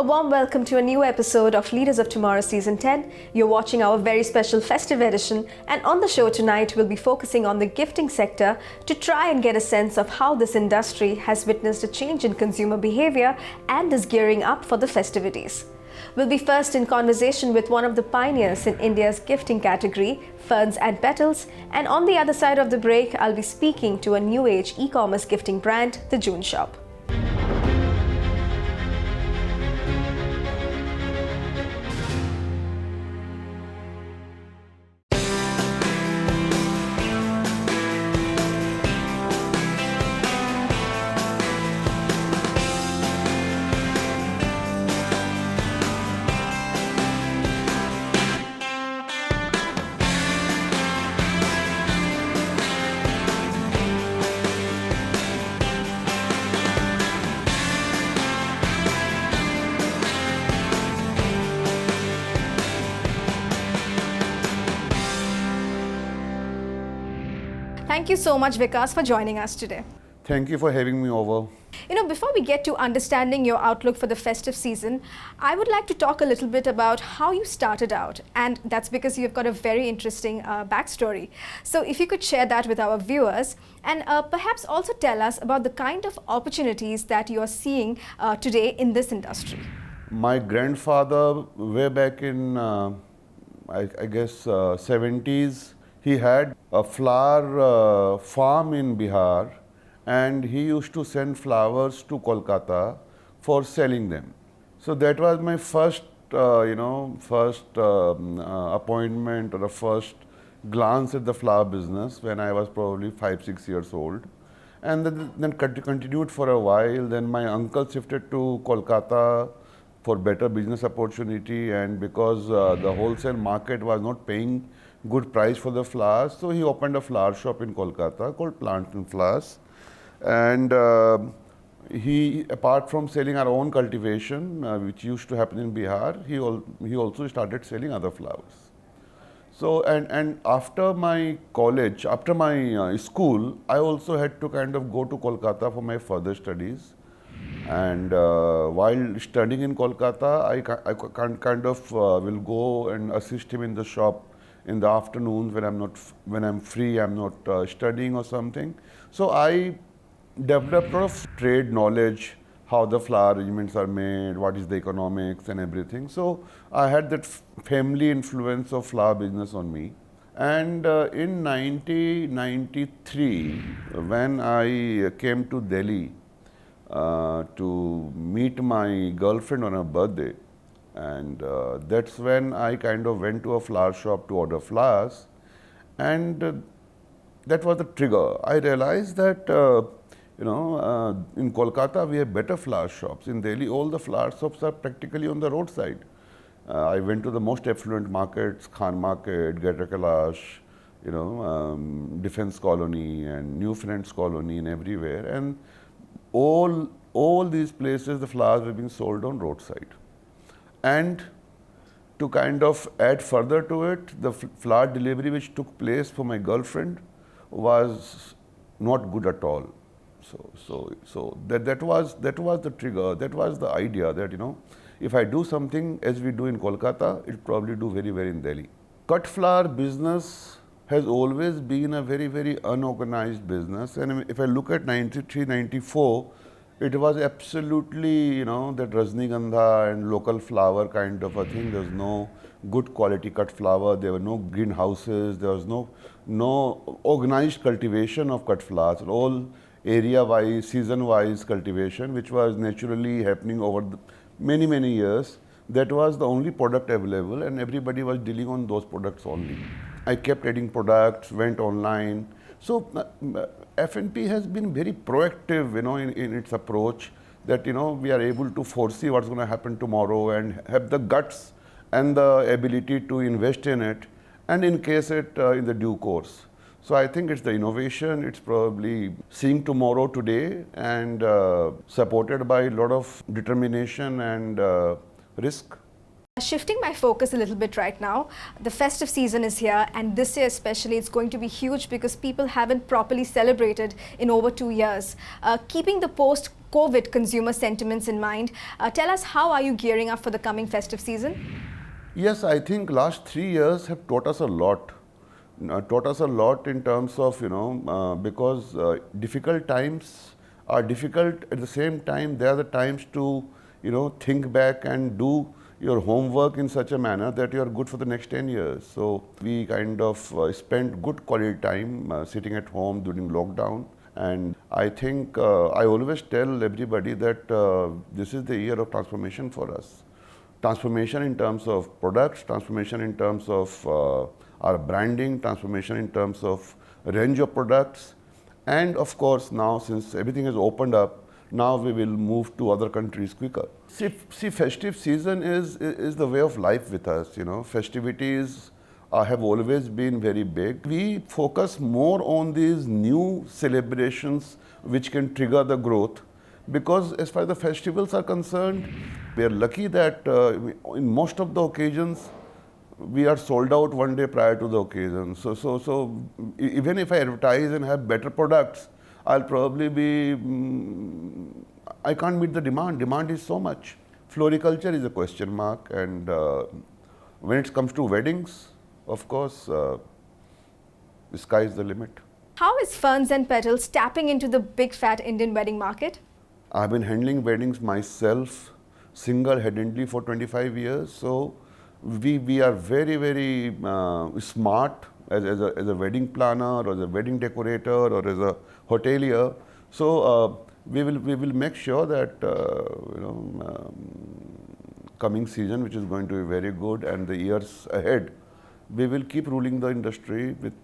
warm welcome to a new episode of Leaders of Tomorrow Season 10. You're watching our very special festive edition, and on the show tonight we'll be focusing on the gifting sector to try and get a sense of how this industry has witnessed a change in consumer behavior and is gearing up for the festivities. We'll be first in conversation with one of the pioneers in India's gifting category, Ferns N Petals, and on the other side of the break, I'll be speaking to a new age e-commerce gifting brand, the June Shop. Thank you so much, Vikaas, for joining us today. Thank you for having me over. Before we get to understanding your outlook for the festive season, I would like to talk a little bit about how you started out, and that's because you've got a very interesting backstory. So if you could share that with our viewers, and perhaps also tell us about the kind of opportunities that you are seeing today in this industry. My grandfather, way back in, I guess, 70s, he had a flower farm in Bihar, and he used to send flowers to Kolkata for selling them. So that was my first, appointment or the first glance at the flower business when I was probably 5-6 years old. And then continued for a while. Then my uncle shifted to Kolkata for better business opportunity, and because the wholesale market was not paying good price for the flowers, so he opened a flower shop in Kolkata called Plant and Flowers. And he, apart from selling our own cultivation, which used to happen in Bihar, he also started selling other flowers. So, and after my college, after my school, I also had to kind of go to Kolkata for my further studies. And while studying in Kolkata, I kind of will go and assist him in the shop in the afternoons when I'm free, I'm not studying or something. So I developed a lot of trade knowledge, how the flower arrangements are made, what is the economics and everything. So I had that family influence of flower business on me. And in 1993, when I came to Delhi to meet my girlfriend on her birthday, and that's when I kind of went to a flower shop to order flowers, and that was the trigger. I realized that in Kolkata we have better flower shops. In Delhi, all the flower shops are practically on the roadside. I went to the most affluent markets, Khan Market, Greater Kailash, Defense Colony and New Friends Colony and everywhere, and all these places the flowers were being sold on roadside. And to kind of add further to it, the flower delivery which took place for my girlfriend was not good at all. So that was the trigger. That was the idea that if I do something as we do in Kolkata, it probably do very well in Delhi. Cut flower business has always been a very, very unorganized business, and if I look at 93, 94. It was absolutely, that Rajnigandha and local flower kind of a thing. There was no good quality cut flower. There were no greenhouses. There was no organized cultivation of cut flowers. All area-wise, season-wise cultivation, which was naturally happening over many, many years. That was the only product available, and everybody was dealing on those products only. I kept adding products, went online. So F&P has been very proactive, in its approach, that we are able to foresee what's going to happen tomorrow and have the guts and the ability to invest in it and encase it in the due course. So I think it's the innovation. It's probably seeing tomorrow today and supported by a lot of determination and risk. Shifting my focus a little bit right now, the festive season is here, and this year especially it's going to be huge because people haven't properly celebrated in over 2 years. Keeping the post COVID consumer sentiments in mind, tell us, how are you gearing up for the coming festive season? Yes, I think last 3 years have taught us a lot. Taught us a lot in terms of, because difficult times are difficult. At the same time, they are the times to, think back and do your homework in such a manner that you are good for the next 10 years. So we kind of spent good quality time sitting at home during lockdown. And I think I always tell everybody that this is the year of transformation for us. Transformation in terms of products, transformation in terms of our branding, transformation in terms of range of products, and of course now since everything has opened up, now we will move to other countries quicker. See, festive season is the way of life with us. Festivities have always been very big. We focus more on these new celebrations which can trigger the growth. Because as far as the festivals are concerned, we are lucky that in most of the occasions, we are sold out one day prior to the occasion. So even if I advertise and have better products, I'll probably be, I can't meet the demand. Demand is so much. Floriculture is a question mark. And when it comes to weddings, of course, the sky is the limit. How is Ferns N Petals tapping into the big fat Indian wedding market? I've been handling weddings myself single-handedly for 25 years. So we are very, very smart as a wedding planner or as a wedding decorator or as a hotelier. So we will make sure that coming season, which is going to be very good, and the years ahead, we will keep ruling the industry with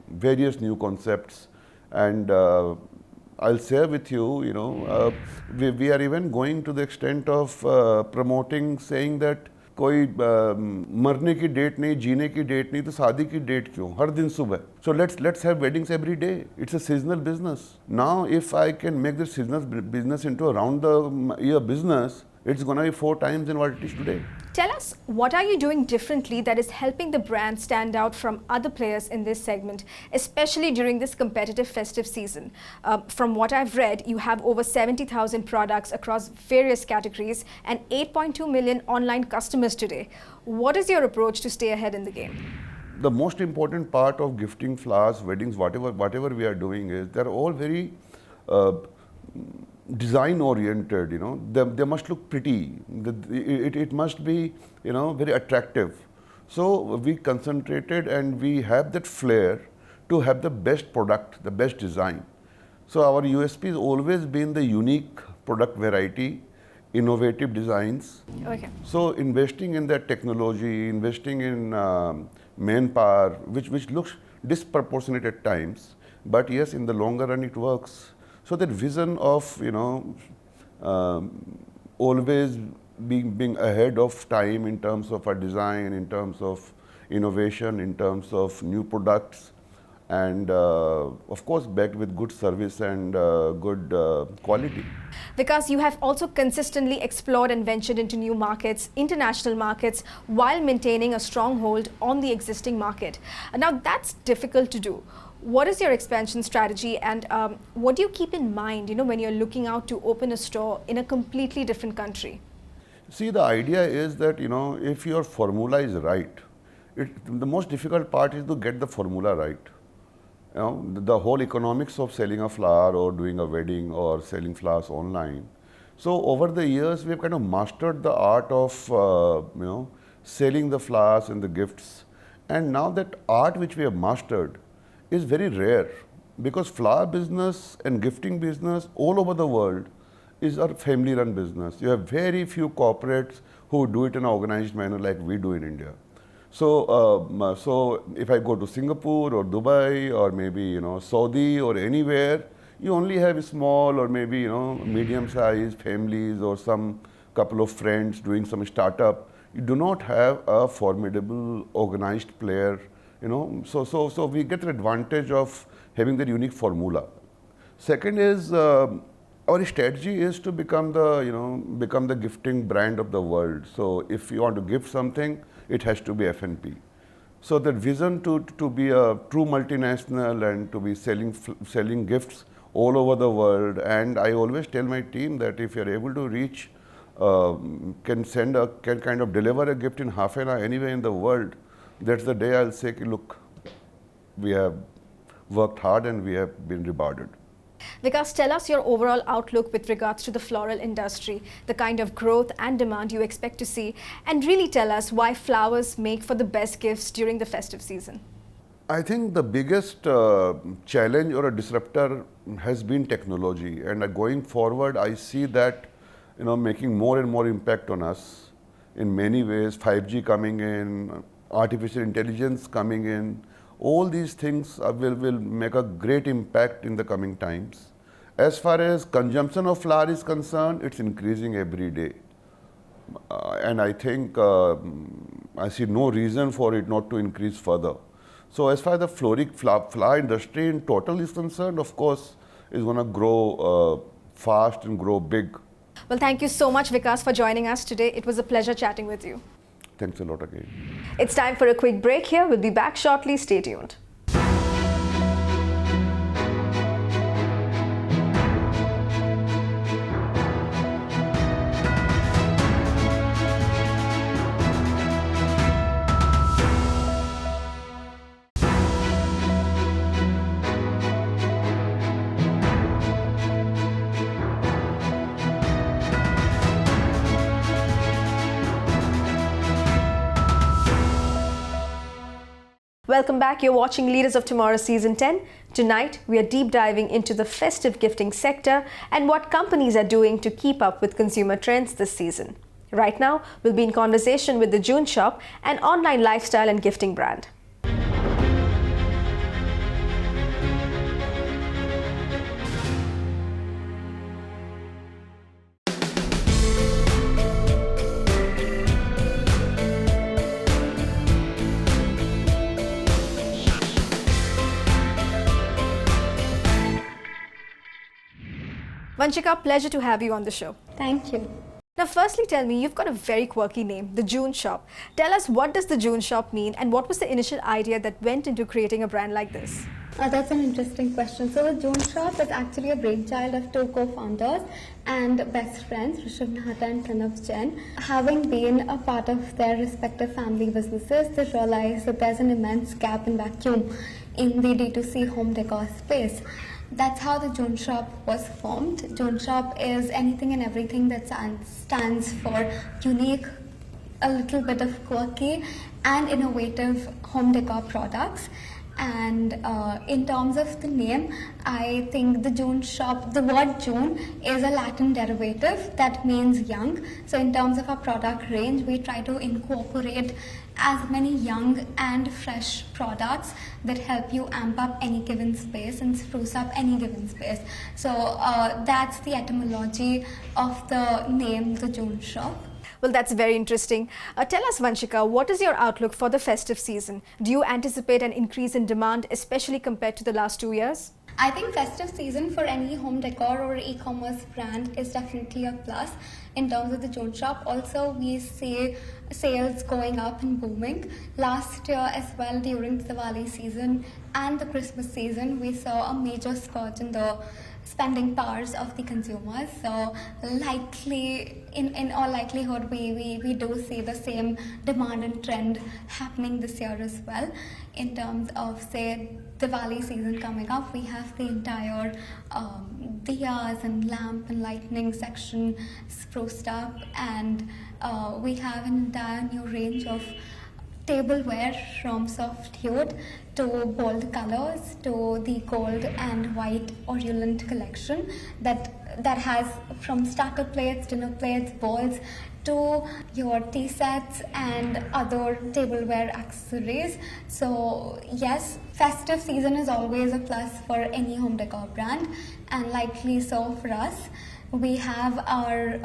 various new concepts. And I'll share with you, we are even going to the extent of promoting, saying that कोई मरने की date नहीं, जीने की date नहीं, तो शादी की डेट क्यों? हर दिन सुबह. So let's have weddings every day. It's a seasonal business. Now, if I can make this seasonal business into a round the year business, it's going to be 4 times in what it is today. Tell us, what are you doing differently that is helping the brand stand out from other players in this segment, especially during this competitive festive season? From what I've read, you have over 70,000 products across various categories and 8.2 million online customers today. What is your approach to stay ahead in the game? The most important part of gifting, flowers, weddings, whatever we are doing is they're all very design oriented. They must look pretty. It must be very attractive. So we concentrated and we have that flair to have the best product, the best design. So our USP has always been the unique product variety, innovative designs. Okay. So investing in that technology, investing in manpower, which looks disproportionate at times, but yes, in the longer run it works. So that vision of always being ahead of time in terms of our design, in terms of innovation, in terms of new products, and of course backed with good service and good quality. Because you have also consistently explored and ventured into new markets, international markets, while maintaining a stronghold on the existing market. Now that's difficult to do. What is your expansion strategy, and what do you keep in mind, when you're looking out to open a store in a completely different country? See, the idea is that, if your formula is right, the most difficult part is to get the formula right. The whole economics of selling a flower or doing a wedding or selling flowers online. So over the years, we've kind of mastered the art of, selling the flowers and the gifts. And now that art which we have mastered is very rare, because flower business and gifting business all over the world is a family run business. You have very few corporates who do it in an organized manner like we do in India. So, so if I go to Singapore or Dubai or maybe Saudi or anywhere, you only have small or maybe medium-sized families or some couple of friends doing some startup. You do not have a formidable organized player. So we get the advantage of having the unique formula. Second is our strategy is to become the gifting brand of the world. So if you want to gift something, it has to be F&P. So that vision to be a true multinational and to be selling gifts all over the world. And I always tell my team that if you're able to reach, can kind of deliver a gift in half an hour anywhere in the world, that's the day I'll say, look, we have worked hard and we have been rewarded. Vikaas, tell us your overall outlook with regards to the floral industry, the kind of growth and demand you expect to see, and really tell us why flowers make for the best gifts during the festive season. I think the biggest challenge or a disruptor has been technology, and going forward, I see that making more and more impact on us in many ways. 5G coming in, artificial intelligence coming in, all these things will make a great impact in the coming times. As far as consumption of flower is concerned, it's increasing every day. And I think I see no reason for it not to increase further. So as far as the flower industry in total is concerned, of course, is going to grow fast and grow big. Well, thank you so much, Vikaas, for joining us today. It was a pleasure chatting with you. Thanks a lot again. It's time for a quick break here. We'll be back shortly. Stay tuned. Welcome back. You're watching Leaders of Tomorrow Season 10. Tonight, we are deep diving into the festive gifting sector and what companies are doing to keep up with consumer trends this season. Right now, we'll be in conversation with the June Shop, an online lifestyle and gifting brand. Vansikha, pleasure to have you on the show. Thank you. Now, firstly, tell me, you've got a very quirky name, the June Shop. Tell us, what does the June Shop mean, and what was the initial idea that went into creating a brand like this? That's an interesting question. So the June Shop is actually a brainchild of two co-founders and best friends, Nahata and son of Jen. Having been a part of their respective family businesses, they realized that there's an immense gap and vacuum in the D2C home decor space. That's how the June Shop was formed. June Shop is anything and everything that stands for unique, a little bit of quirky and innovative home decor products. And in terms of the name, I think the June Shop, the word June is a Latin derivative that means young. So in terms of our product range, we try to incorporate as many young and fresh products that help you amp up any given space and spruce up any given space. So that's the etymology of the name, the June Shop. Well, that's very interesting. Tell us, Vansikha, what is your outlook for the festive season? Do you anticipate an increase in demand, especially compared to the last 2 years? I think festive season for any home decor or e-commerce brand is definitely a plus. In terms of the June Shop, also we see sales going up and booming. Last year as well, during the Diwali season and the Christmas season, we saw a major spurt in the spending powers of the consumers. So likely, in all likelihood, we do see the same demand and trend happening this year as well. In terms of, say, Diwali season coming up, we have the entire diyas and lamp and lightning section spruced up, and we have an entire new range of tableware from soft hued to bold colors to the gold and white ornament collection that has from starter plates, dinner plates, bowls to your tea sets and other tableware accessories. So yes, festive season is always a plus for any home decor brand, and likely so for us. We have our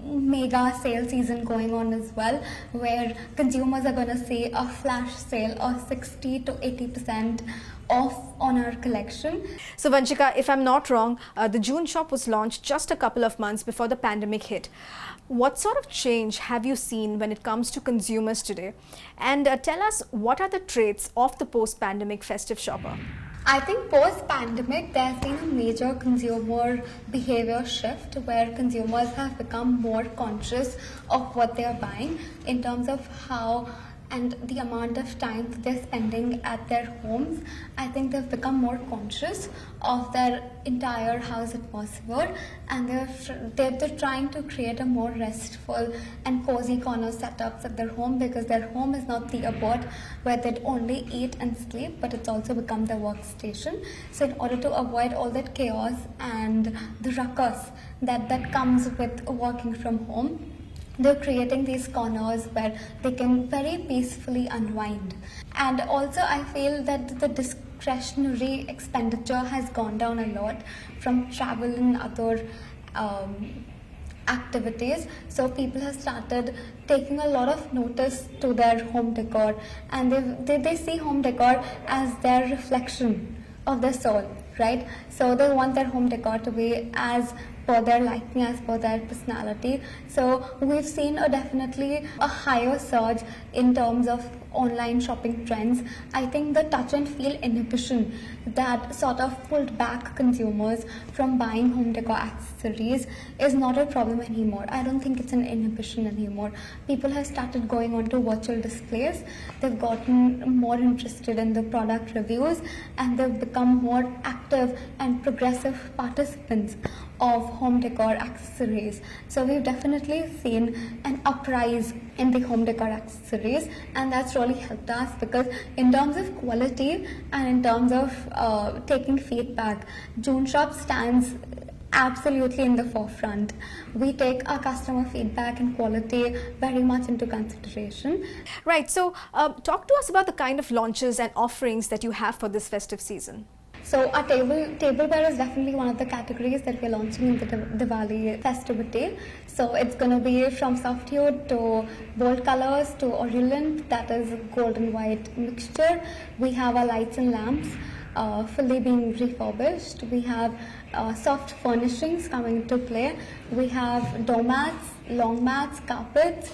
mega sale season going on as well, where consumers are going to see a flash sale of 60 to 80% off on our collection. So Vansikha, if I'm not wrong, the June Shop was launched just a couple of months before the pandemic hit. What sort of change have you seen when it comes to consumers today? And tell us, what are the traits of the post-pandemic festive shopper? I think post-pandemic, there's been a major consumer behavior shift where consumers have become more conscious of what they're buying in terms of how and the amount of time that they're spending at their homes. I think they've become more conscious of their entire house atmosphere, and they're trying to create a more restful and cozy corner setups at their home, because their home is not the abode where they'd only eat and sleep, but it's also become their workstation. So in order to avoid all that chaos and the ruckus that comes with working from home, they're creating these corners where they can very peacefully unwind. And also I feel that the discretionary expenditure has gone down a lot from travel and other activities. So people have started taking a lot of notice to their home decor, and they see home decor as their reflection of their soul, right? So they want their home decor to be as per their liking, as per their personality. So we've seen definitely a higher surge in terms of online shopping trends. I think the touch and feel inhibition that sort of pulled back consumers from buying home decor accessories is not a problem anymore. I don't think it's an inhibition anymore. People have started going on to virtual displays. They've gotten more interested in the product reviews, and they've become more active and progressive participants of home decor accessories. So we've definitely seen an uprise in the home decor accessories, and that's really helped us, because in terms of quality and in terms of taking feedback, June Shop stands absolutely in the forefront. We take our customer feedback and quality very much into consideration. Right, so talk to us about the kind of launches and offerings that you have for this festive season. So our tableware is definitely one of the categories that we're launching in the Diwali festivity. So it's going to be from soft hue to bold colors to orient, that is gold and white mixture. We have our lights and lamps fully being refurbished. We have soft furnishings coming into play. We have door mats, long mats, carpets,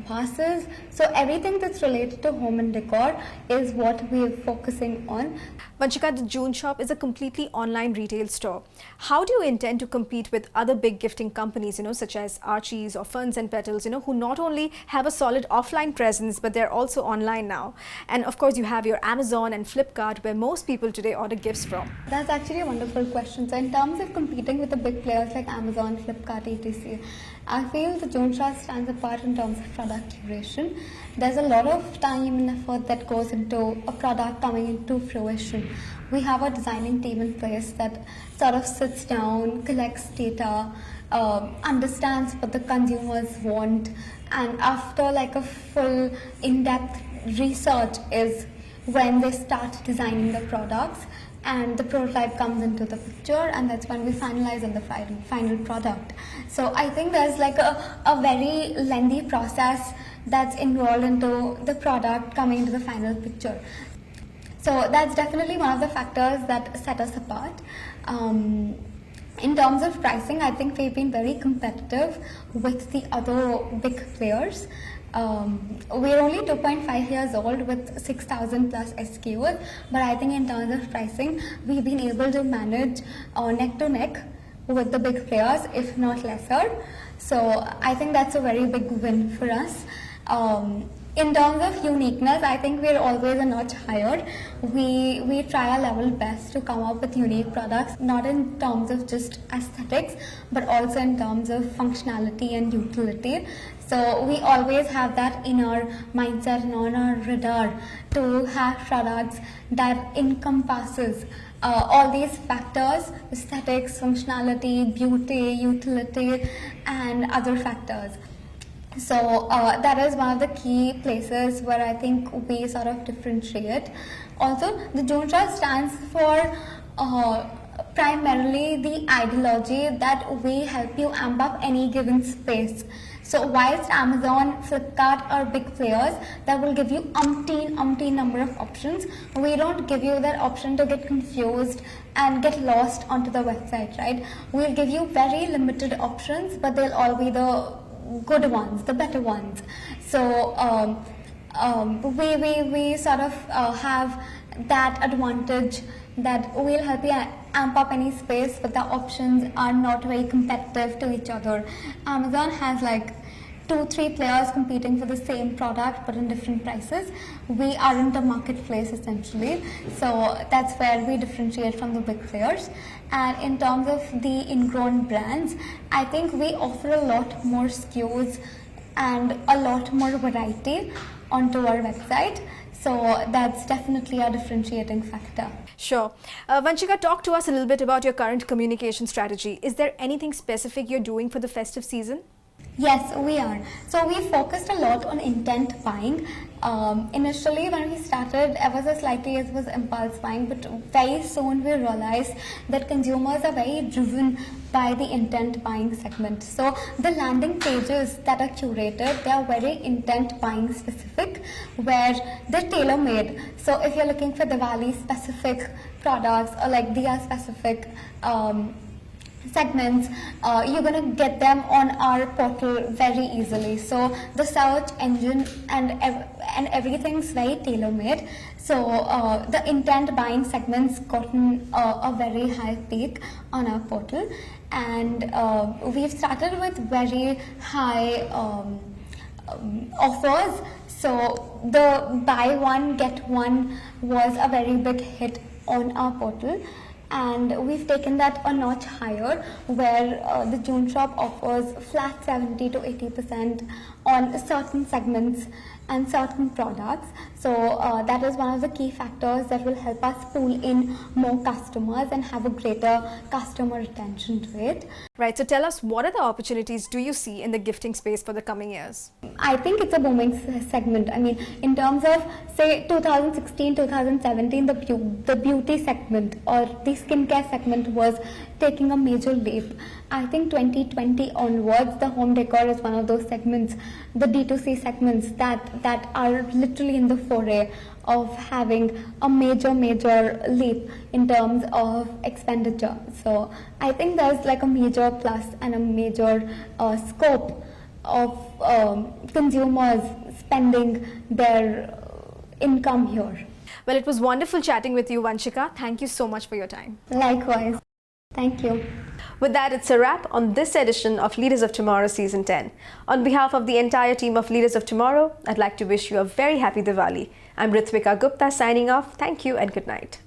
vases. So everything that's related to home and decor is what we're focusing on. Vansikha, the June Shop is a completely online retail store. How do you intend to compete with other big gifting companies, such as Archie's or Ferns N Petals, who not only have a solid offline presence, but they're also online now? And of course, you have your Amazon and Flipkart, where most people today order gifts from. That's actually a wonderful question. So in terms of competing with the big players like Amazon, Flipkart, etc., I feel the June Shop stands apart in terms of product curation. There's a lot of time and effort that goes into a product coming into fruition. We have a designing team in place that sort of sits down, collects data, understands what the consumers want, and after like a full in-depth research is when they start designing the products, and the prototype comes into the picture, and that's when we finalize on the final product. So I think there's like a very lengthy process that's involved into the product coming into the final picture. So that's definitely one of the factors that set us apart. In terms of pricing, I think we've been very competitive with the other big players. We're only 2.5 years old with 6,000 plus SKUs, but I think in terms of pricing, we've been able to manage neck to neck with the big players, if not lesser. So I think that's a very big win for us. In terms of uniqueness, I think we're always a notch higher. We try our level best to come up with unique products, not in terms of just aesthetics, but also in terms of functionality and utility. So we always have that in our mindset and on our radar to have products that encompasses all these factors: aesthetics, functionality, beauty, utility, and other factors. So that is one of the key places where I think we sort of differentiate. Also, the June Shop stands for primarily the ideology that we help you amp up any given space. So whilst Amazon, Flipkart are big players that will give you umpteen number of options, we don't give you that option to get confused and get lost onto the website, right? We'll give you very limited options, but they'll all be the good ones, the better ones. So we sort of have that advantage that we'll help you amp up any space, but the options are not very competitive to each other. Amazon has like 2-3 players competing for the same product but in different prices. We aren't a marketplace essentially, so that's where we differentiate from the big players. And in terms of the ingrown brands, I think we offer a lot more SKUs and a lot more variety onto our website. So that's definitely a differentiating factor. Sure. Vansikha, talk to us a little bit about your current communication strategy. Is there anything specific you're doing for the festive season? Yes, we are. So we focused a lot on intent buying. Initially, when we started, ever so slightly it was impulse buying, but very soon we realized that consumers are very driven by the intent buying segment. So the landing pages that are curated, they are very intent buying specific, where they're tailor-made. So if you're looking for Diwali specific products or like Diya specific segments, you're going to get them on our portal very easily. So the search engine and everything's very tailor-made. So the intent buying segments gotten a very high peak on our portal, and we've started with very high offers. So the buy one get one was a very big hit on our portal, and we've taken that a notch higher, where the June shop offers flat 70 to 80% on certain segments and certain products. So that is one of the key factors that will help us pull in more customers and have a greater customer retention rate. Right, so tell us, what are the opportunities do you see in the gifting space for the coming years? I think it's a booming segment. I mean, in terms of, say, 2016, 2017, the beauty segment or the skincare segment was taking a major leap. I think 2020 onwards, the home decor is one of those segments, the D2C segments that are literally in the foray of having a major leap in terms of expenditure. So I think there's like a major plus and a major scope of consumers spending their income here. Well, it was wonderful chatting with you, Vansikha. Thank you so much for your time. Likewise. Thank you. With that, it's a wrap on this edition of Leaders of Tomorrow Season 10. On behalf of the entire team of Leaders of Tomorrow, I'd like to wish you a very happy Diwali. I'm Ritwika Gupta signing off. Thank you and good night.